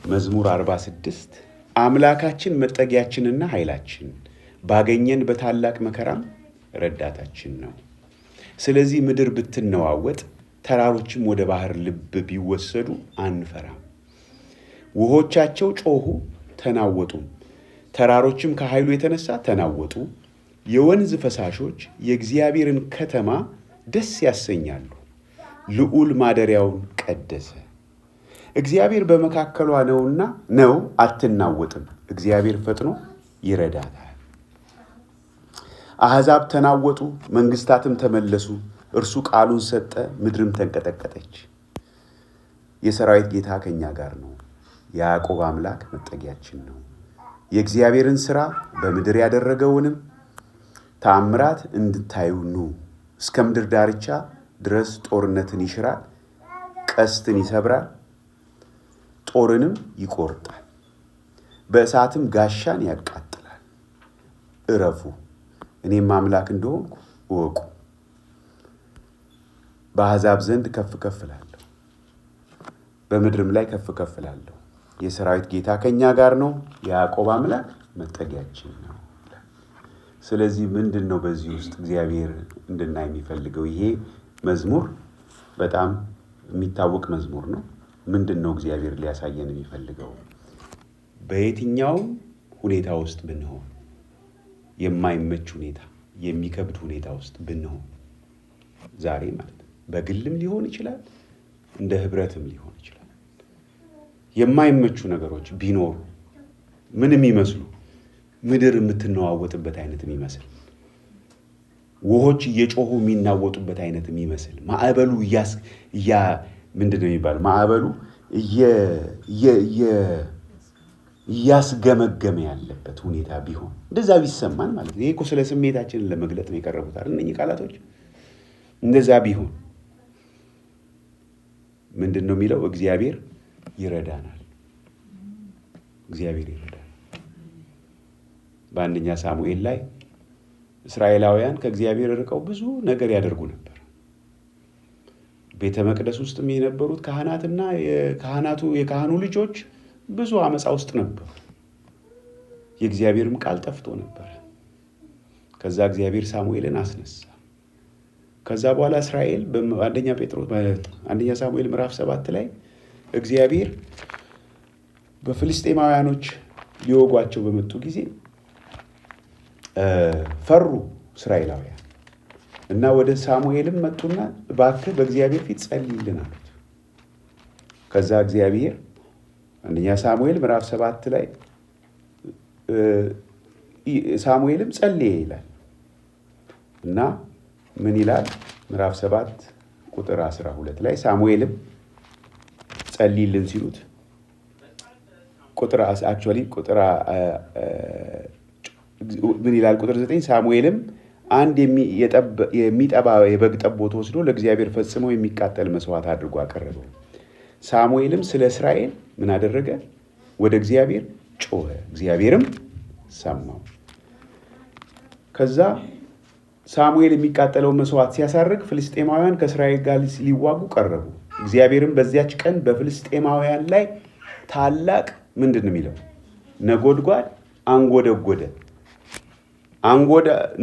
መዝሙር 46 አምላካችን መጠጊያችንና ኃይላችን ባገኘን በታላቅ መከራም ረዳታችን ነው። ስለዚህ ምድር ብትነዋወጥ ተራሮችም ወደ ባህር ልብ ቢወሰዱ አንፈራም። ውሆቻቸው ጮኹ ተናወጡም፣ ተራሮችም ከኃይሉ የተነሳ ተናወጡ። የወንዝ ፈሳሾች የእግዚአብሔርን ከተማ ደስ ያሰኛሉ። ልዑል ማደሪያውን ቀደሰ። እግዚአብሔር በመካከሏ ነውና አትናወጥም። እግዚአብሔር ፈጥኖ ይረዳታል። አሕዛብ ተናወጡ፣ መንግስታትም ተመለሱ። እርሱ ቃሉን ሰጠ፣ ምድርም ተንቀጠቀጠች። የሰራዊት ጌታ ከኛ ጋር ነው፣ የያዕቆብ አምላክ መጠጊያችን ነው። የእግዚአብሔርን ሥራ በምድር ያደረገውንም ተአምራት እንድታዩ ኑ። እስከ ምድር ዳርቻ ድረስ ጦርነትን ይሽራል፣ ቀስትን ይሰብራል፣ ጦርንም ይቆርጣል፣ በእሳትም ጋሻን ያቃጥላል። እረፉ፣ እኔም አምላክ እንደሆንኩ እወቁ። በአሕዛብ ዘንድ ከፍ ከፍ እላለሁ፣ በምድርም ላይ ከፍ ከፍ እላለሁ። የሰራዊት ጌታ ከኛ ጋር ነው፣ የያዕቆብ አምላክ መጠጊያችን ነው። ስለዚህ ምንድን ነው በዚህ ውስጥ እግዚአብሔር እንድናይ የሚፈልገው? ይሄ መዝሙር በጣም የሚታወቅ መዝሙር ነው። ምንድን ነው እግዚአብሔር ሊያሳየን የሚፈልገው? በየትኛውም ሁኔታ ውስጥ ብንሆን፣ የማይመች ሁኔታ፣ የሚከብድ ሁኔታ ውስጥ ብንሆን፣ ዛሬ ማለት በግልም ሊሆን ይችላል፣ እንደ ህብረትም ሊሆን ይችላል። የማይመቹ ነገሮች ቢኖሩ ምንም ይመስሉ ምድር የምትነዋወጥበት አይነት የሚመስል፣ ውሆች እየጮሁ የሚናወጡበት አይነት የሚመስል፣ ማዕበሉ ምንድን ነው የሚባለው? ማዕበሉ እያስገመገመ ያለበት ሁኔታ ቢሆን፣ እንደዛ ቢሰማን ማለት ነው። ይሄ እኮ ስለ ስሜታችንን ለመግለጥ ነው የቀረቡት አይደል እነኚህ ቃላቶች። እንደዛ ቢሆን ምንድን ነው የሚለው? እግዚአብሔር ይረዳናል። እግዚአብሔር ይረዳናል። በአንደኛ ሳሙኤል ላይ እስራኤላውያን ከእግዚአብሔር ርቀው ብዙ ነገር ያደርጉ ነበር። ቤተ መቅደስ ውስጥም የነበሩት ካህናትና የካህኑ ልጆች ብዙ አመፃ ውስጥ ነበሩ። የእግዚአብሔርም ቃል ጠፍቶ ነበር። ከዛ እግዚአብሔር ሳሙኤልን አስነሳ። ከዛ በኋላ እስራኤል አንደኛ ሳሙኤል ምዕራፍ 7 ላይ እግዚአብሔር በፍልስጤማውያኖች ሊወጓቸው በመጡ ጊዜ ፈሩ እስራኤላውያን እና ወደ ሳሙኤልም መጡና እባክህ በእግዚአብሔር ፊት ጸልይልን አሉት። ከዛ እግዚአብሔር አንደኛ ሳሙኤል ምዕራፍ 7 ላይ ሳሙኤልም ጸልየ ይላል እና ምን ይላል? ምዕራፍ 7 ቁጥር 12 ላይ ሳሙኤልም ጸልይልን ሲሉት ምን ይላል? ቁጥር 9 ሳሙኤልም አንድ የሚጠባ የበግ ጠቦት ወስዶ ለእግዚአብሔር ፈጽሞ የሚቃጠል መስዋዕት አድርጎ አቀረበው። ሳሙኤልም ስለ እስራኤል ምን አደረገ? ወደ እግዚአብሔር ጮኸ፣ እግዚአብሔርም ሰማው። ከዛ ሳሙኤል የሚቃጠለውን መስዋዕት ሲያሳርግ ፍልስጤማውያን ከእስራኤል ጋር ሊዋጉ ቀረቡ። እግዚአብሔርም በዚያች ቀን በፍልስጤማውያን ላይ ታላቅ ምንድን ነው የሚለው? ነጎድጓድ አንጎደጎደ።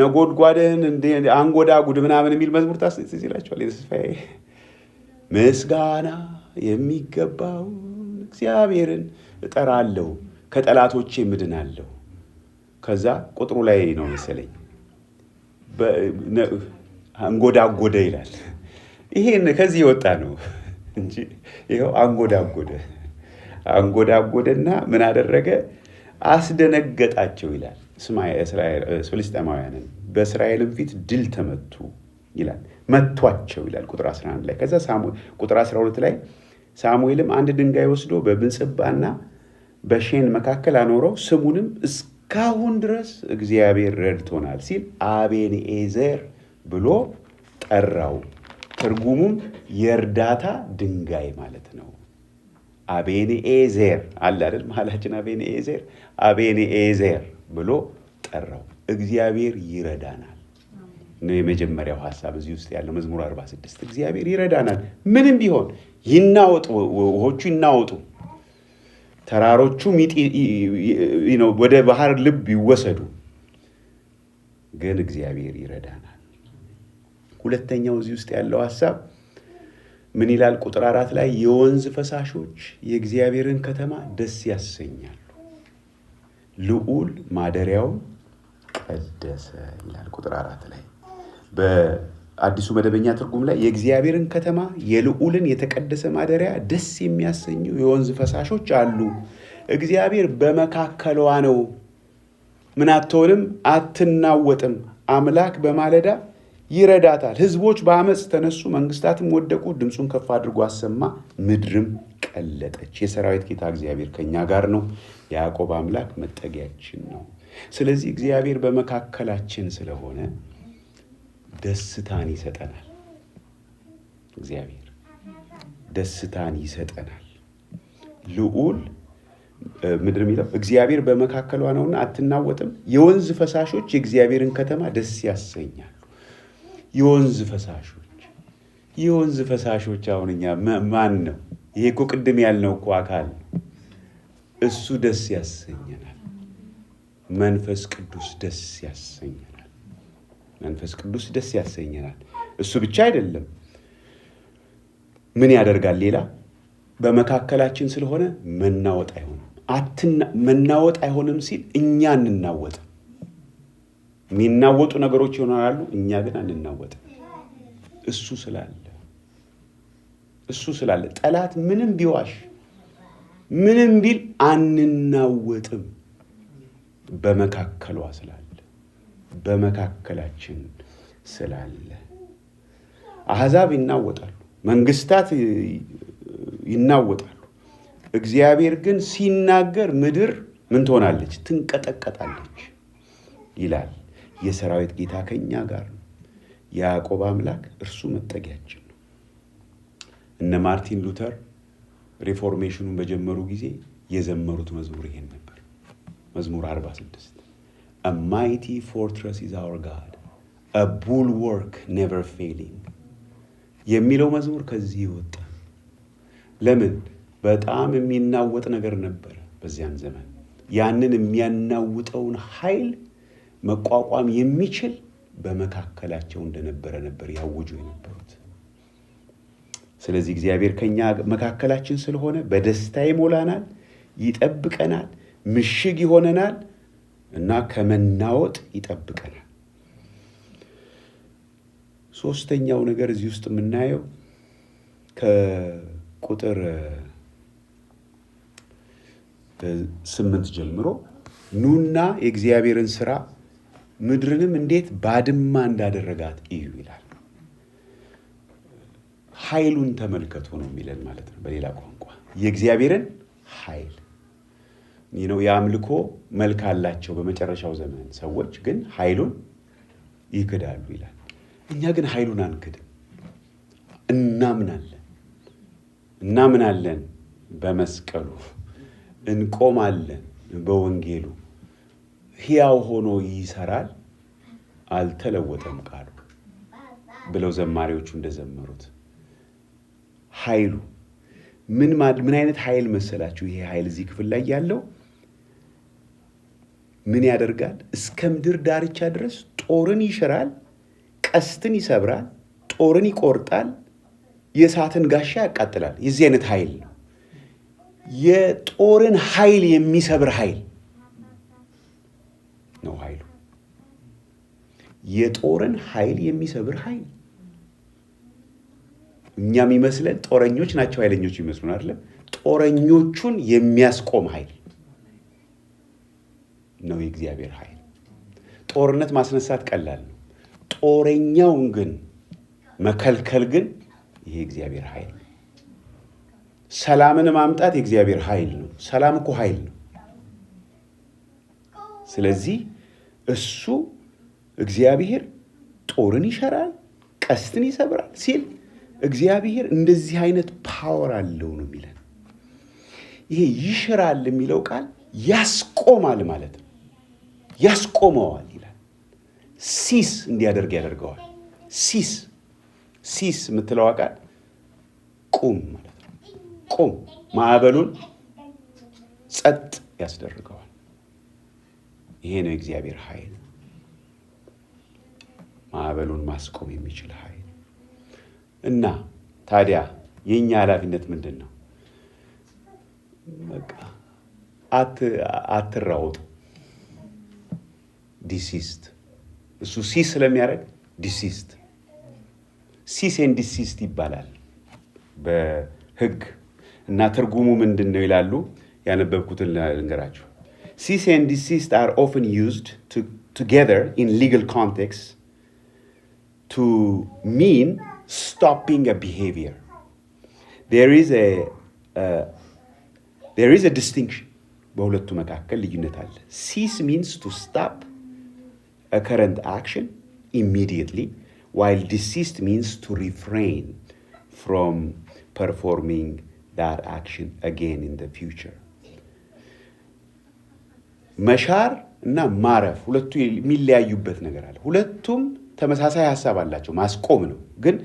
ነጎድጓድህን አንጎዳጉድ ምናምን የሚል መዝሙር ትዝ ይላችኋል። የተስፋዬ ምስጋና የሚገባው እግዚአብሔርን እጠራለሁ፣ ከጠላቶቼ ምድናለሁ። ከዛ ቁጥሩ ላይ ነው መሰለኝ አንጎዳጎደ ይላል። ይሄን ከዚህ የወጣ ነው እንጂ ይኸው አንጎዳጎደና ምን አደረገ? አስደነገጣቸው ይላል። ፍልስጤማውያንን በእስራኤልም ፊት ድል ተመቱ ይላል። መቷቸው ይላል ቁጥር 11 ላይ። ከዛ ቁጥር 12 ላይ ሳሙኤልም አንድ ድንጋይ ወስዶ በምጽጳና በሼን መካከል አኖረው፣ ስሙንም እስካሁን ድረስ እግዚአብሔር ረድቶናል ሲል አቤንኤዘር ብሎ ጠራው። ትርጉሙም የእርዳታ ድንጋይ ማለት ነው። አቤንኤዘር አለ አይደል? መሀላችን አቤንኤዘር ብሎ ጠራው። እግዚአብሔር ይረዳናል ነው የመጀመሪያው ሐሳብ እዚህ ውስጥ ያለው መዝሙር 46። እግዚአብሔር ይረዳናል። ምንም ቢሆን ይናወጡ፣ ውሆቹ ይናወጡ፣ ተራሮቹ ወደ ባህር ልብ ይወሰዱ፣ ግን እግዚአብሔር ይረዳናል። ሁለተኛው እዚህ ውስጥ ያለው ሐሳብ ምን ይላል? ቁጥር 4 ላይ የወንዝ ፈሳሾች የእግዚአብሔርን ከተማ ደስ ያሰኛሉ፣ ልዑል ማደሪያውን ቀደሰ ይላል ቁጥር 4 ላይ። በአዲሱ መደበኛ ትርጉም ላይ የእግዚአብሔርን ከተማ የልዑልን የተቀደሰ ማደሪያ ደስ የሚያሰኙ የወንዝ ፈሳሾች አሉ። እግዚአብሔር በመካከሏ ነው። ምን አትሆንም? አትናወጥም። አምላክ በማለዳ ይረዳታል። ሕዝቦች በአመፅ ተነሱ፣ መንግስታትም ወደቁ። ድምፁን ከፍ አድርጎ አሰማ፣ ምድርም ቀለጠች። የሰራዊት ጌታ እግዚአብሔር ከኛ ጋር ነው። የያዕቆብ አምላክ መጠጊያችን ነው። ስለዚህ እግዚአብሔር በመካከላችን ስለሆነ ደስታን ይሰጠናል። እግዚአብሔር ደስታን ይሰጠናል። ልዑል ምድር የሚለው እግዚአብሔር በመካከሏ ነውና አትናወጥም። የወንዝ ፈሳሾች የእግዚአብሔርን ከተማ ደስ ያሰኛሉ። የወንዝ ፈሳሾች አሁን እኛ ማን ነው? ይሄ እኮ ቅድም ያልነው እኮ አካል ነው። እሱ ደስ ያሰኘናል። መንፈስ ቅዱስ ደስ ያሰኘናል። መንፈስ ቅዱስ ደስ ያሰኘናል። እሱ ብቻ አይደለም። ምን ያደርጋል? ሌላ በመካከላችን ስለሆነ መናወጥ አይሆንም። መናወጥ አይሆንም ሲል እኛ እንናወጥም። የሚናወጡ ነገሮች ይሆናሉ፣ እኛ ግን አንናወጥም። እሱ ስላለ ጠላት ምንም ቢዋሽ ምንም ቢል አንናወጥም። በመካከሏ ስላለ፣ በመካከላችን ስላለ። አሕዛብ ይናወጣሉ፣ መንግስታት ይናወጣሉ። እግዚአብሔር ግን ሲናገር ምድር ምን ትሆናለች? ትንቀጠቀጣለች ይላል። የሰራዊት ጌታ ከኛ ጋር ነው። የያዕቆብ አምላክ እርሱ መጠጊያችን ነው። እነ ማርቲን ሉተር ሪፎርሜሽኑን በጀመሩ ጊዜ የዘመሩት መዝሙር ይሄን ነበር። መዝሙር 46 A mighty fortress is our God, a bulwark never failing የሚለው መዝሙር ከዚህ ይወጣ። ለምን? በጣም የሚናወጥ ነገር ነበር በዚያን ዘመን። ያንን የሚያናውጠውን ኃይል መቋቋም የሚችል በመካከላቸው እንደነበረ ነበር ያውጁ የነበሩት። ስለዚህ እግዚአብሔር ከኛ መካከላችን ስለሆነ በደስታ ይሞላናል፣ ይጠብቀናል፣ ምሽግ ይሆነናል እና ከመናወጥ ይጠብቀናል። ሶስተኛው ነገር እዚህ ውስጥ የምናየው ከቁጥር 8 ጀምሮ ኑና የእግዚአብሔርን ሥራ ምድርንም እንዴት ባድማ እንዳደረጋት እዩ ይላል። ኃይሉን ተመልከቱ ነው የሚለን ማለት ነው። በሌላ ቋንቋ የእግዚአብሔርን ኃይል የአምልኮ መልክ አላቸው በመጨረሻው ዘመን ሰዎች፣ ግን ኃይሉን ይክዳሉ ይላል። እኛ ግን ኃይሉን አንክድም። እናምናለን በመስቀሉ፣ እንቆማለን በወንጌሉ። ሕያው ሆኖ ይሰራል፣ አልተለወጠም ቃሉ ብለው ዘማሪዎቹ እንደዘመሩት ኃይሉ ምን አይነት ኃይል መሰላችሁ? ይሄ ኃይል እዚህ ክፍል ላይ ያለው ምን ያደርጋል? እስከ ምድር ዳርቻ ድረስ ጦርን ይሽራል፣ ቀስትን ይሰብራል፣ ጦርን ይቆርጣል፣ የእሳትን ጋሻ ያቃጥላል። የዚህ አይነት ኃይል ነው። የጦርን ኃይል የሚሰብር ኃይል ነው ኃይሉ። የጦርን ኃይል የሚሰብር ኃይል። እኛ የሚመስለን ጦረኞች ናቸው ኃይለኞች ይመስሉን አይደለም። ጦረኞቹን የሚያስቆም ኃይል ነው የእግዚአብሔር ኃይል። ጦርነት ማስነሳት ቀላል ነው። ጦረኛውን ግን መከልከል ግን ይሄ እግዚአብሔር ኃይል ነው። ሰላምን ማምጣት የእግዚአብሔር ኃይል ነው። ሰላም እኮ ኃይል ነው። ስለዚህ እሱ እግዚአብሔር ጦርን ይሸራል፣ ቀስትን ይሰብራል ሲል እግዚአብሔር እንደዚህ አይነት ፓወር አለው ነው የሚለን። ይሄ ይሽራል የሚለው ቃል ያስቆማል ማለት ነው። ያስቆመዋል ይላል። ሲስ እንዲያደርግ ያደርገዋል። ሲስ የምትለዋ ቃል ቁም ማለት ነው። ቁም፣ ማዕበሉን ጸጥ ያስደርገዋል። ይሄ ነው የእግዚአብሔር ኃይል፣ ማዕበሉን ማስቆም የሚችል ኃይል። እና ታዲያ የኛ ኃላፊነት ምንድን ነው? በቃ አትራወጡ። ዲሲስት እሱ ሲስ ስለሚያደርግ ዲሲስት ሲስ ኤንድ ዲሲስት ይባላል በሕግ እና ትርጉሙ ምንድን ነው ይላሉ። ያነበብኩትን ልንገራችሁ። Cease and desist are often used together in legal context to mean stopping a behavior. There is a distinction. በሁለቱ መካከል ልዩነት አለ። Cease means to stop a current action immediately, while desist means to refrain from performing that action again in the future. መሻር እና ማረፍ ሁለቱ የሚለያዩበት ነገር አለ። ሁለቱም ተመሳሳይ ሐሳብ አላቸው፣ ማስቆም ነው። ግን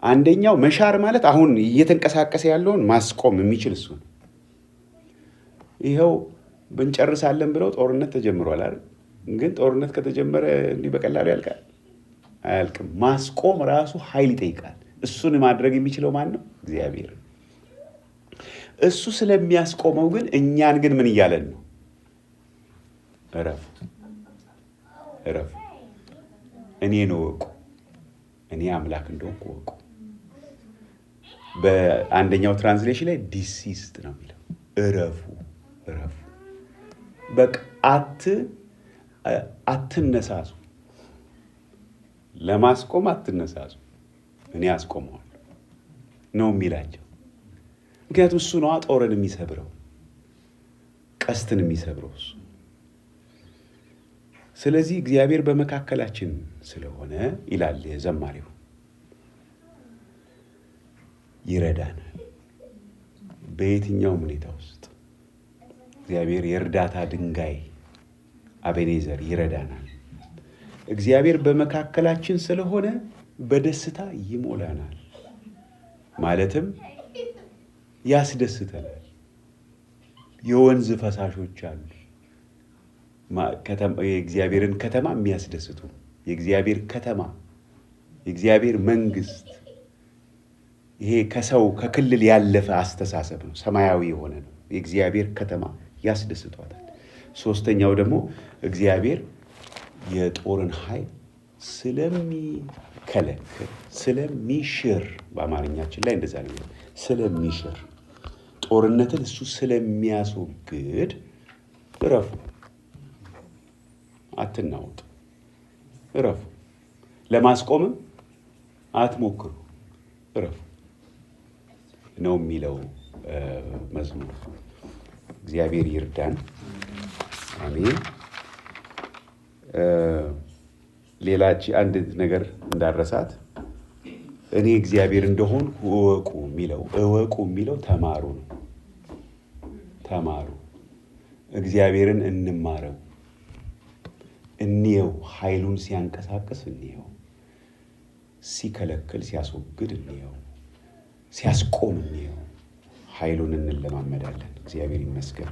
አንደኛው መሻር ማለት አሁን እየተንቀሳቀሰ ያለውን ማስቆም የሚችል እሱ ነው። ይኸው ብንጨርሳለን ብለው ጦርነት ተጀምሯል አይደል? ግን ጦርነት ከተጀመረ እንዲህ በቀላሉ ያልቃል? አያልቅም። ማስቆም ራሱ ኃይል ይጠይቃል። እሱን ማድረግ የሚችለው ማን ነው? እግዚአብሔር። እሱ ስለሚያስቆመው ግን እኛን ግን ምን እያለን ነው? እረፉ፣ እረፉ፣ እኔን እወቁ፣ እኔ አምላክ እንደሆንኩ እወቁ። በአንደኛው ትራንስሌሽን ላይ ዲሲስት ነው የሚለው። እረፉ፣ እረፉ። በቃ አትነሳሱ፣ ለማስቆም አትነሳሱ፣ እኔ አስቆመዋለሁ ነው የሚላቸው። ምክንያቱም እሱ ነዋ ጦርን የሚሰብረው፣ ቀስትን የሚሰብረው እሱ። ስለዚህ እግዚአብሔር በመካከላችን ስለሆነ ይላል ዘማሪው፣ ይረዳናል። በየትኛውም ሁኔታ ውስጥ እግዚአብሔር የእርዳታ ድንጋይ አቤኔዘር ይረዳናል። እግዚአብሔር በመካከላችን ስለሆነ በደስታ ይሞላናል፣ ማለትም ያስደስተናል። የወንዝ ፈሳሾች አሉ፣ የእግዚአብሔርን ከተማ የሚያስደስቱ። የእግዚአብሔር ከተማ፣ የእግዚአብሔር መንግስት፣ ይሄ ከሰው ከክልል ያለፈ አስተሳሰብ ነው፣ ሰማያዊ የሆነ ነው። የእግዚአብሔር ከተማ ያስደስቷታል። ሶስተኛው ደግሞ እግዚአብሔር የጦርን ኃይል ስለሚከለክል፣ ስለሚሽር፣ በአማርኛችን ላይ እንደዛ ነው፣ ስለሚሽር፣ ጦርነትን እሱ ስለሚያስወግድ እረፉ፣ አትናወጡ፣ እረፉ። ለማስቆምም አትሞክሩ፣ እረፉ ነው የሚለው መዝሙር። እግዚአብሔር ይርዳን። አሜን። ሌላች አንድ ነገር እንዳረሳት፣ እኔ እግዚአብሔር እንደሆንኩ እወቁ የሚለው ተማሩ ነው። ተማሩ፣ እግዚአብሔርን እንማረው፣ እንየው። ኃይሉን ሲያንቀሳቅስ እንየው፣ ሲከለክል ሲያስወግድ እንየው፣ ሲያስቆም እንየው። ኃይሉን እንለማመዳለን። እግዚአብሔር ይመስገን።